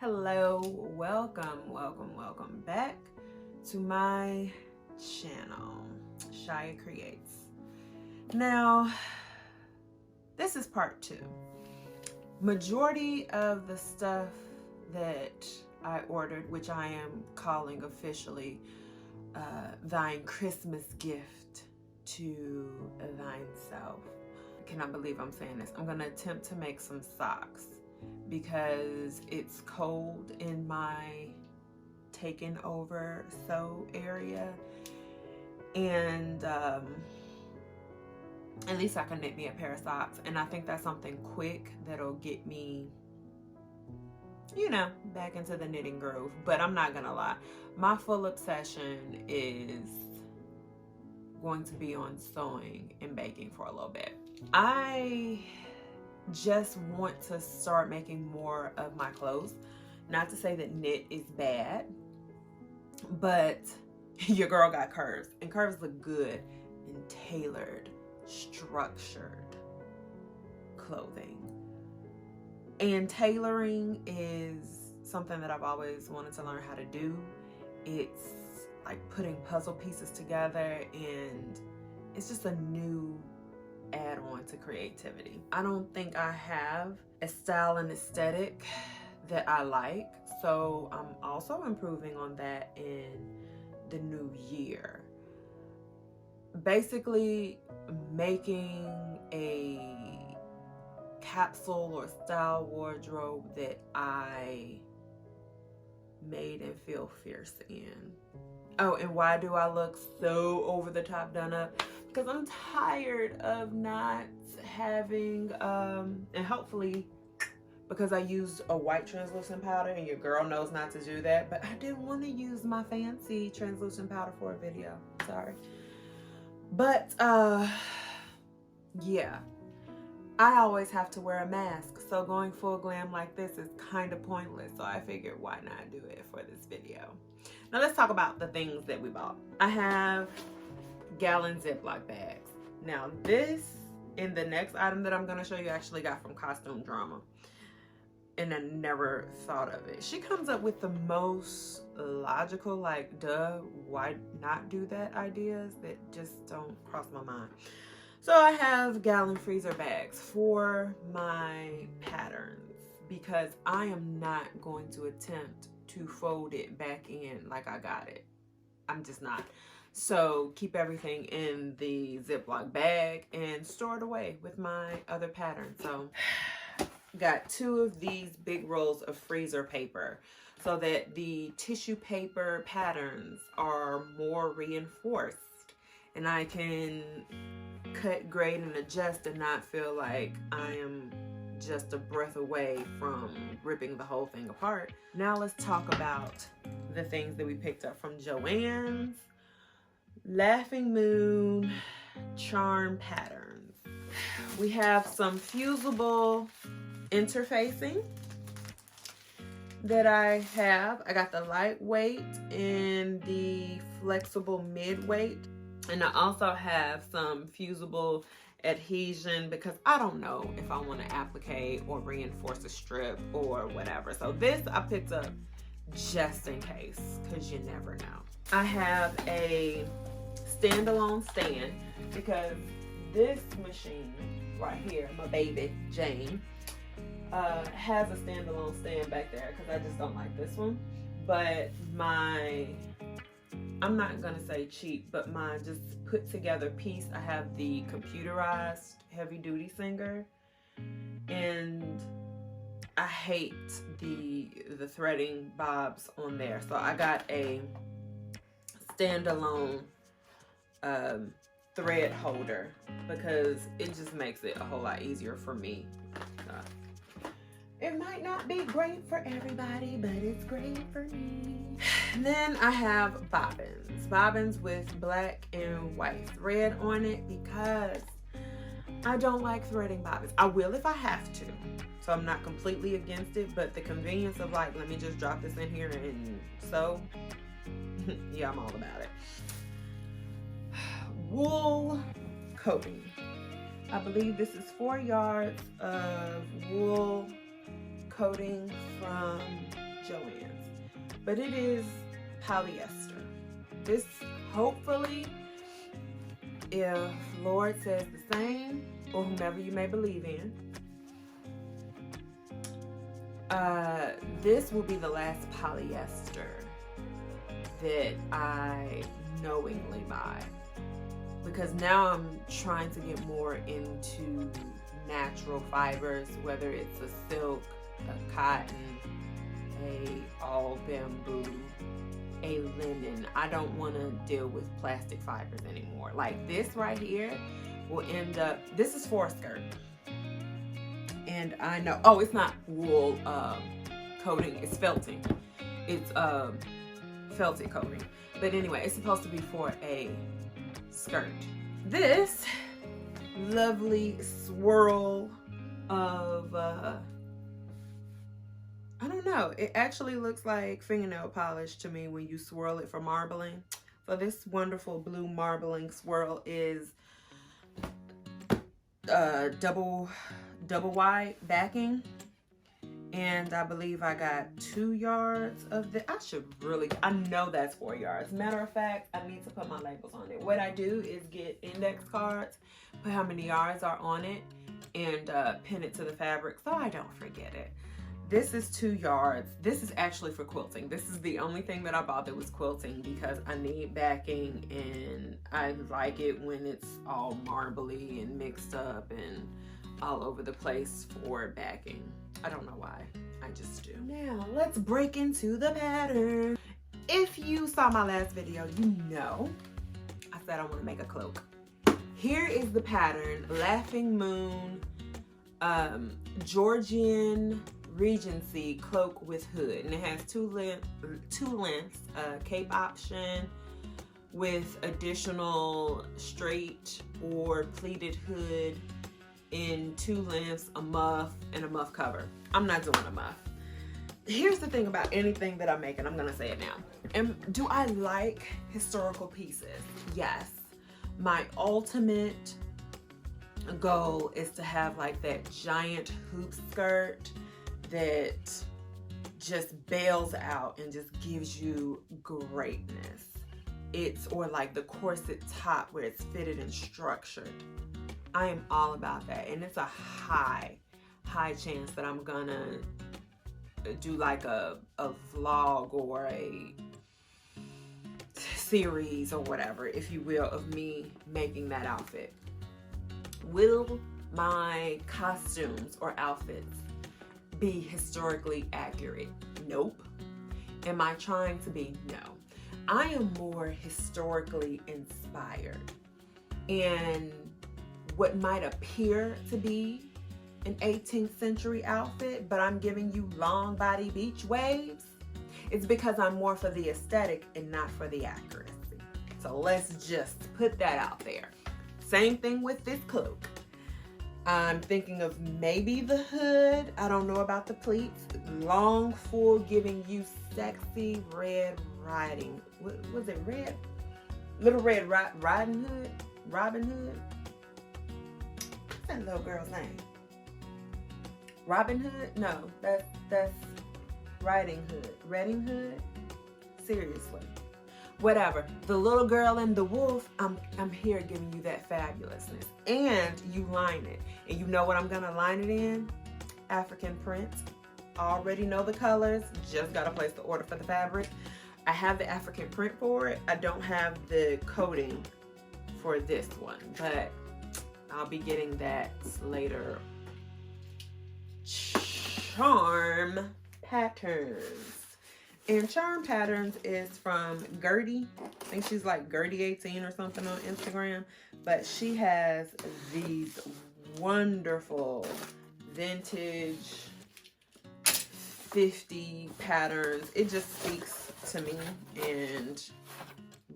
Hello, welcome back to my channel, Shia Creates. Now, this is part 2. Majority of the stuff that I ordered, which I am calling officially thine Christmas gift to thine self. I cannot believe I'm saying this. I'm gonna attempt to make some socks because it's cold in my taken over sew area, and at least I can knit me a pair of socks, and I think that's something quick that'll get me, back into the knitting groove. But I'm not gonna lie, my full obsession is going to be on sewing and baking for a little bit. I just want to start making more of my clothes. Not to say that knit is bad, but your girl got curves, and curves look good in tailored, structured clothing. And tailoring is something that I've always wanted to learn how to do. It's like putting puzzle pieces together, and it's just a new add-on to creativity. I don't think I have a style and aesthetic that I like, so I'm also improving on that in the new year. Basically making a capsule or style wardrobe that I made and feel fierce in. Oh, and why do I look so over the top done up? Because I'm tired of not having, and hopefully because I used a white translucent powder, and your girl knows not to do that, but I didn't want to use my fancy translucent powder for a video. Sorry. But, yeah. I always have to wear a mask, so going full glam like this is kind of pointless, so I figured why not do it for this video. Now let's talk about the things that we bought. I have gallon Ziploc bags. Now this and the next item that I'm going to show you actually got from Costume Drama, and I never thought of it. She comes up with the most logical, like, duh, why not do that ideas that just don't cross my mind. So I have gallon freezer bags for my patterns because I am not going to attempt to fold it back in like I got it. I'm just not. So keep everything in the Ziploc bag and store it away with my other patterns. So got 2 of these big rolls of freezer paper so that the tissue paper patterns are more reinforced, and I can cut, grade, and adjust and not feel like I am just a breath away from ripping the whole thing apart. Now let's talk about the things that we picked up from Joann's. Laughing Moon charm patterns. We have some fusible interfacing that I have. I got the lightweight and the flexible mid-weight. And I also have some fusible adhesion because I don't know if I want to applicate or reinforce a strip or whatever. So this I picked up just in case, because you never know. I have a standalone stand because this machine right here, my baby Jane, has a standalone stand back there because I just don't like this one. But I'm not gonna say cheap, but my just put together piece, I have the computerized heavy duty singer, and I hate the threading bobs on there. So I got a standalone thread holder because it just makes it a whole lot easier for me. It might not be great for everybody, but it's great for me. And then I have bobbins. Bobbins with black and white thread on it because I don't like threading bobbins. I will if I have to. So I'm not completely against it, but the convenience of like, let me just drop this in here and sew. Yeah, I'm all about it. Wool coating. I believe this is 4 yards of wool coating from but it is polyester. This, hopefully, if Lord says the same, or whomever you may believe in, this will be the last polyester that I knowingly buy, because now I'm trying to get more into natural fibers, whether it's a silk, a cotton, a all bamboo, a linen. I don't want to deal with plastic fibers anymore. Like this right here will end up, this is for a skirt, and I know, oh, it's not wool coating, it's felting. It's felted coating, but anyway, it's supposed to be for a skirt. This lovely swirl of I don't know, it actually looks like fingernail polish to me when you swirl it for marbling. So this wonderful blue marbling swirl is double wide backing, and I believe I got 2 yards of the, I know that's 4 yards. Matter of fact, I need to put my labels on it. What I do is get index cards, put how many yards are on it, and pin it to the fabric so I don't forget it. This is 2 yards. This is actually for quilting. This is the only thing that I bought that was quilting because I need backing, and I like it when it's all marbly and mixed up and all over the place for backing. I don't know why, I just do. Now let's break into the pattern. If you saw my last video, you know I said I want to make a cloak. Here is the pattern: Laughing Moon, Georgian Regency cloak with hood, and it has two lengths, cape option with additional straight or pleated hood in 2 lengths, a muff, and a muff cover. I'm not doing a muff. Here's the thing about anything that I'm making, I'm gonna say it now. And do I like historical pieces? Yes. My ultimate goal is to have like that giant hoop skirt that just bails out and just gives you greatness. Or like the corset top where it's fitted and structured. I am all about that, and it's a high chance that I'm gonna do like a vlog or a series or whatever, if you will, of me making that outfit. Will my costumes or outfits be historically accurate? Nope. Am I trying to be? No. I am more historically inspired, and what might appear to be an 18th century outfit, but I'm giving you long body beach waves, it's because I'm more for the aesthetic and not for the accuracy. So let's just put that out there. Same thing with this cloak. I'm thinking of maybe the hood. I don't know about the pleats. Long, full, giving you sexy Red Riding. What was it? Red? Little Red Riding Hood? Robin Hood? What's that little girl's name? Robin Hood? No, that's Riding Hood. Redding Hood? Seriously. Whatever. The little girl and the wolf, I'm here giving you that fabulousness. And you line it. And you know what I'm gonna line it in? African print. Already know the colors. Just gotta place the order for the fabric. I have the African print for it. I don't have the coating for this one, but I'll be getting that later. Charm Patterns. And Charm Patterns is from Gertie. I think she's like Gertie18 or something on Instagram. But she has these wonderful vintage 50 patterns. It just speaks to me and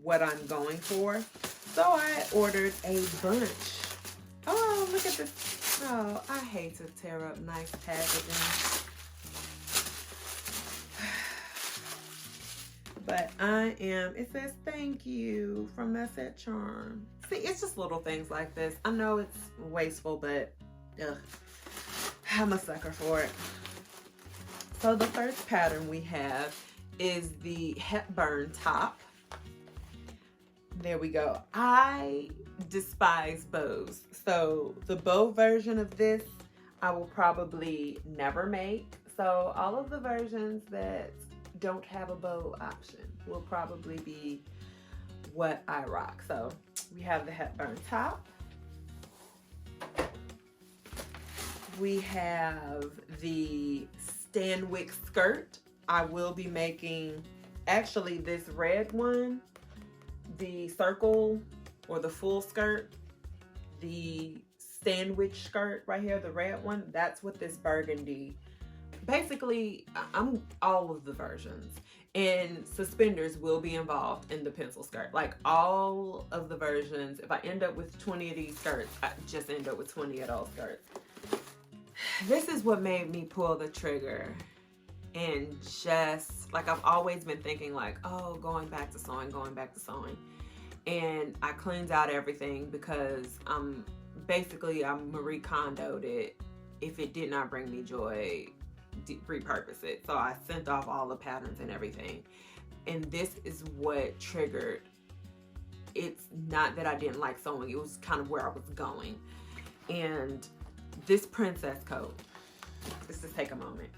what I'm going for. So I ordered a bunch. Oh, look at this. Oh, I hate to tear up nice packaging. But it says thank you from Messette Charm. See, it's just little things like this. I know it's wasteful, but ugh, I'm a sucker for it. So the first pattern we have is the Hepburn top. There we go. I despise bows. So the bow version of this, I will probably never make. So all of the versions that don't have a bow option will probably be what I rock. So we have the Hepburn top. We have the Stanwyck skirt. I will be making, actually this red one, the circle or the full skirt, the Stanwyck skirt right here, the red one, that's what this burgundy. Basically, I'm all of the versions, and suspenders will be involved in the pencil skirt. Like all of the versions, if I end up with 20 of these skirts, I just end up with 20 of those skirts. This is what made me pull the trigger, and just like I've always been thinking like, oh, going back to sewing. And I cleaned out everything because basically I Marie Kondo'd it. If it did not bring me joy, repurpose it. So I sent off all the patterns and everything. And this is what triggered. It's not that I didn't like sewing, it was kind of where I was going. And this princess coat, let's just take a moment.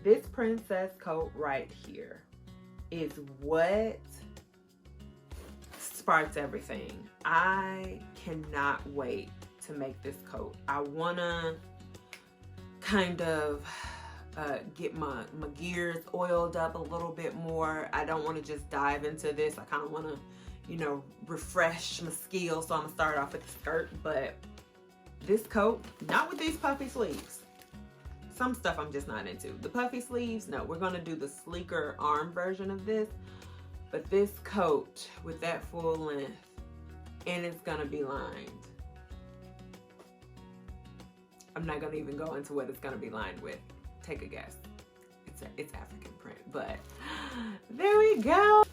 This princess coat right here is what sparks everything. I cannot wait to make this coat. I wanna kind of get my gears oiled up a little bit more. I don't want to just dive into this. I kind of want to, you know, refresh my skills. So I'm gonna start off with the skirt, but this coat, not with these puffy sleeves. Some stuff I'm just not into. The puffy sleeves, no, we're gonna do the sleeker arm version of this. But this coat with that full length, and it's gonna be lined. I'm not gonna even go into what it's gonna be lined with. Take a guess. It's African print, but there we go.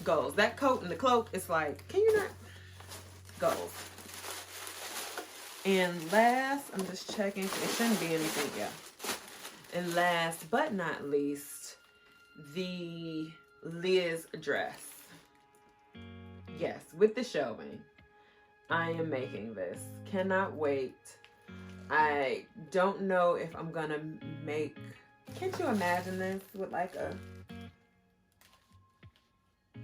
Goals. That coat and the cloak, it's like, can you not? Goals. And last, I'm just checking. It shouldn't be anything, yeah. And last but not least, the Liz dress. Yes, with the shelving. I am making this. Cannot wait. I don't know if I'm gonna make, can't you imagine this with like a,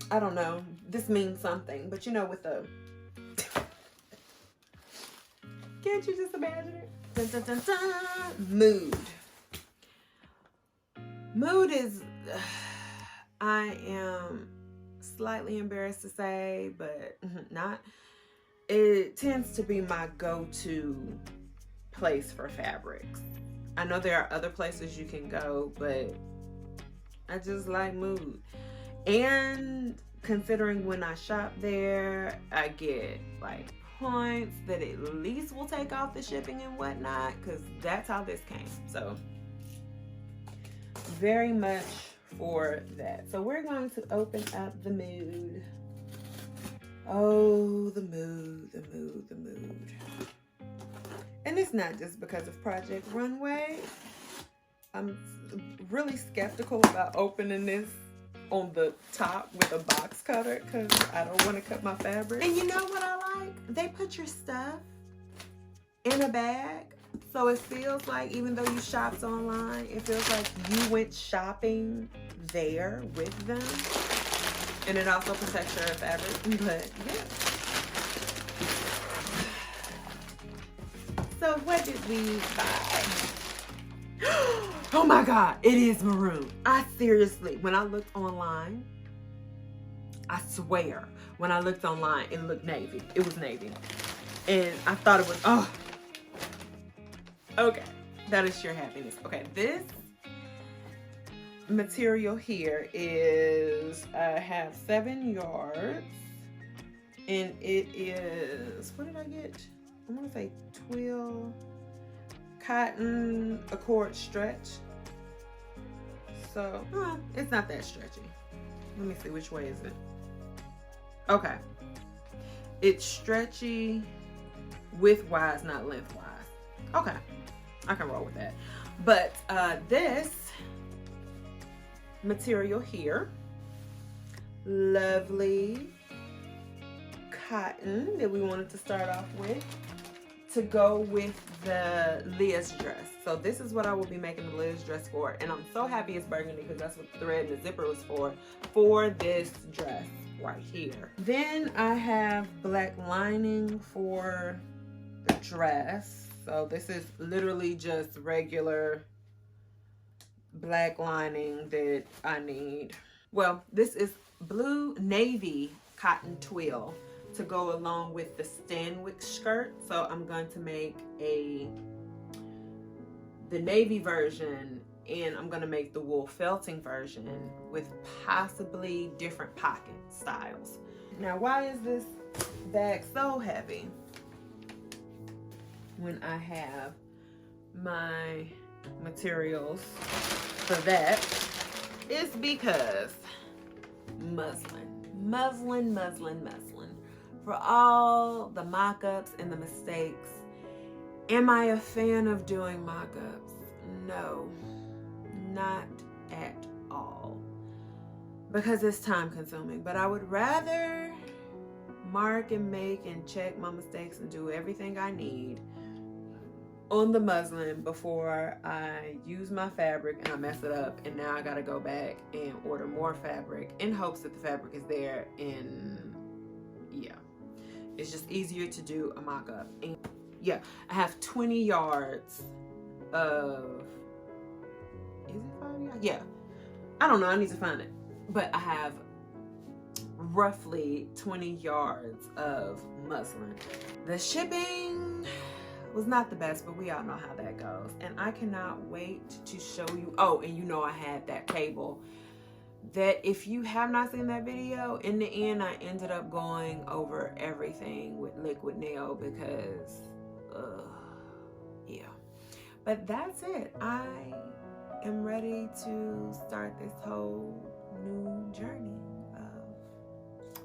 I don't know, this means something, but you know, with a, can't you just imagine it? Dun, dun, dun, dun. Mood. Mood is, I am slightly embarrassed to say, but not. It tends to be my go-to place for fabrics. I know there are other places you can go, but I just like Mood. And considering when I shop there, I get like points that at least will take off the shipping and whatnot, because that's how this came. So very much for that. So we're going to open up the Mood. Oh, the Mood, the Mood, the Mood. And it's not just because of Project Runway. I'm really skeptical about opening this on the top with a box cutter because I don't want to cut my fabric. And you know what I like? They put your stuff in a bag. So it feels like, even though you shopped online, it feels like you went shopping there with them. And it also protects your fabric. But yeah. So what did we buy? Oh my God, it is maroon. I seriously, when I looked online, I swear, when I looked online, it looked navy. It was navy. And I thought it was, oh. Okay, that is sheer happiness. Okay, this material here is, I have 7 yards. And it is, what did I get? I want to say twill cotton accord stretch. So it's not that stretchy. Let me see, which way is it? Okay, it's stretchy widthwise, not lengthwise. Okay, I can roll with that. But this material here. Lovely cotton that we wanted to start off with to go with the Liz dress. So this is what I will be making the Liz dress for, and I'm so happy it's burgundy because that's what the thread and the zipper was for this dress right here. Then I have black lining for the dress. So this is literally just regular black lining that I need. Well, this is blue navy cotton twill to go along with the Stanwick skirt. So I'm going to make the navy version, and I'm going to make the wool felting version with possibly different pocket styles. Now, why is this bag so heavy when I have my materials for that? It's because muslin. For all the mock-ups and the mistakes, am I a fan of doing mock-ups? No, not at all, because it's time consuming. But I would rather mark and make and check my mistakes and do everything I need on the muslin before I use my fabric and I mess it up, and now I gotta go back and order more fabric in hopes that the fabric is there. And yeah, it's just easier to do a mock-up. And yeah, I have 20 yards of, is it 5 yards? Yeah, I don't know, I need to find it, but I have roughly 20 yards of muslin. The shipping was not the best, but we all know how that goes, and I cannot wait to show you. Oh, and you know I had that cable that, if you have not seen that video, in the end I ended up going over everything with liquid nail because yeah. But that's it. I am ready to start this whole new journey of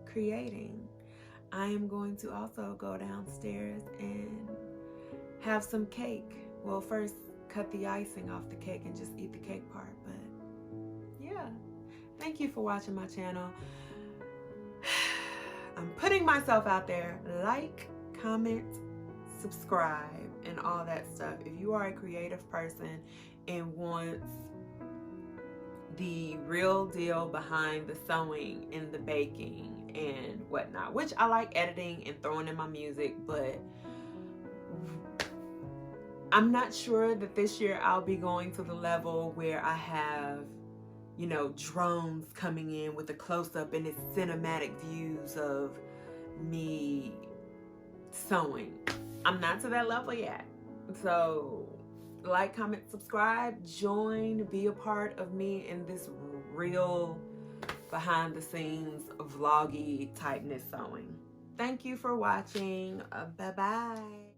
creating. I am going to also go downstairs and have some cake. Well, first cut the icing off the cake and just eat the cake part. But yeah, thank you for watching my channel. I'm putting myself out there. Like, comment, subscribe, and all that stuff. If you are a creative person and want the real deal behind the sewing and the baking and whatnot, which I like editing and throwing in my music, but I'm not sure that this year I'll be going to the level where I have, you know, drones coming in with a close-up and it's cinematic views of me sewing. I'm not to that level yet. So like, comment, subscribe, join, be a part of me in this real behind the scenes vloggy typeness sewing. Thank you for watching. Bye-bye.